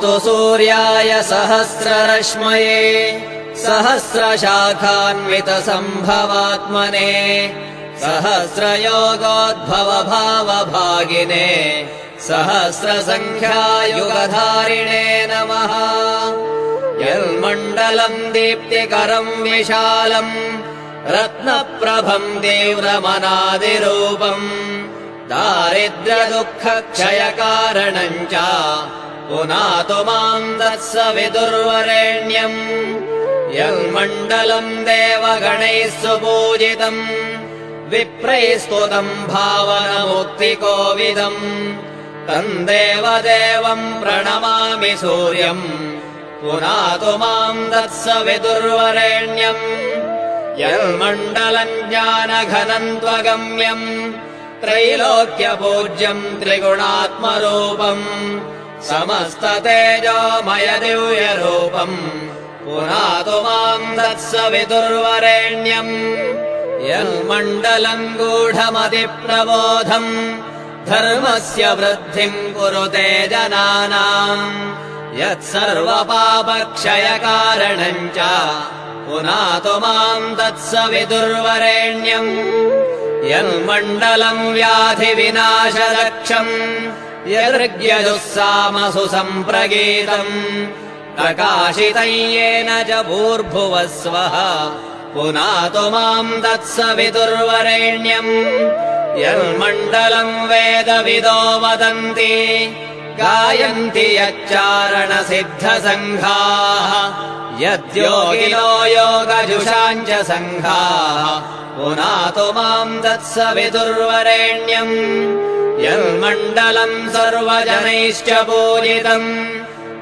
नमोऽस्तु सूर्याय सहस्ररश्मये सहस्रशाखान्वितसम्भवात्मने सहस्रयोगोद्भवभावभागिने सहस्रसङ्ख्यायुगधारिणे नमः। यन्मण्डलम् दीप्तिकरम् विशालम् रत्नप्रभम् तीव्रमनादिरूपम् दारिद्र्यदुःखक्षयकारणम् च पुनातु माम् तत्सवितुर्वरेण्यम्। यन्मण्डलम् देवगणैः सुपूजितम् विप्रैः स्तुतम् भावनमुक्तिकोविदम् तम् देवदेवम् प्रणमामि सूर्यम् पुनातु माम् तत्सवितुर्वरेण्यम्। यन्मण्डलम् ज्ञानघनम् त्वगम्यम् त्रैलोक्यपूज्यम् त्रिगुणात्मरूपम् समस्ततेजोमय दिव्यरूपम् पुनातु माम् तत्सवितुर्वरेण्यम्। यन्मण्डलम् गूढमतिप्रबोधम् धर्मस्य वृद्धिम् कुरुते जनानाम् यत्सर्वपापक्षयकारणम् च पुनातु माम् तत्सवितुर्वरेण्यम्। यन्मण्डलम् व्याधिविनाशरक्षम् यदृग्यजुःसामसु सम्प्रगीतम् प्रकाशितम् येन च भूर्भुवः स्वः पुनातु माम् तत्सवितुर्वरेण्यम्। यन्मण्डलम् वेदविदो वदन्ति गायन्ति यच्चारणसिद्धसङ्घाः यद्योगिनो योगजुषाम् च सङ्घाः पुनातु माम् तत्सवितुर्वरेण्यम्। यन्मण्डलम् सर्वजनैश्च पूजितम्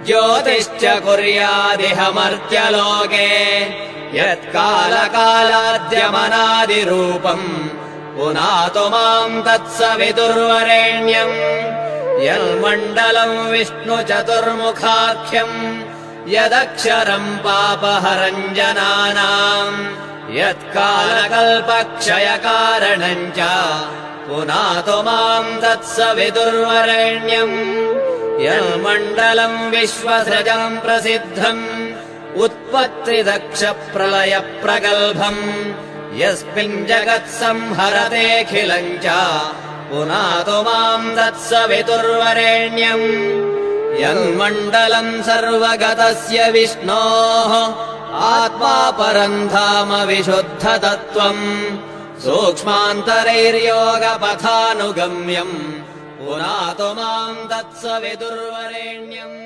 ज्योतिश्च कुर्यादिह मर्त्यलोके यत्कालकालाद्यमनादिरूपम् पुनातु माम् तत्सवितुर्वरेण्यम्। यन्मण्डलम् विष्णुचतुर्मुखाख्यम् यदक्षरम् पापहरम् जनानाम् यत्कालकल्पक्षयकारणम् च पुनातु माम् तत्सवितुर्वरेण्यम्। यन्मण्डलम् विश्वसृजम् प्रसिद्धम् उत्पत्तिदक्षप्रलयप्रगल्भम् यस्मिन् जगत्संहरतेऽखिलम् च पुनातु माम् तत्सवितुर्वरेण्यम्। यन्मण्डलम् सर्वगतस्य विष्णोः आत्मा परम् धाम विशुद्धतत्त्वम् सूक्ष्मान्तरैर्योगपथानुगम्यम् पुनातु माम् तत्सवितुर्वरेण्यम्।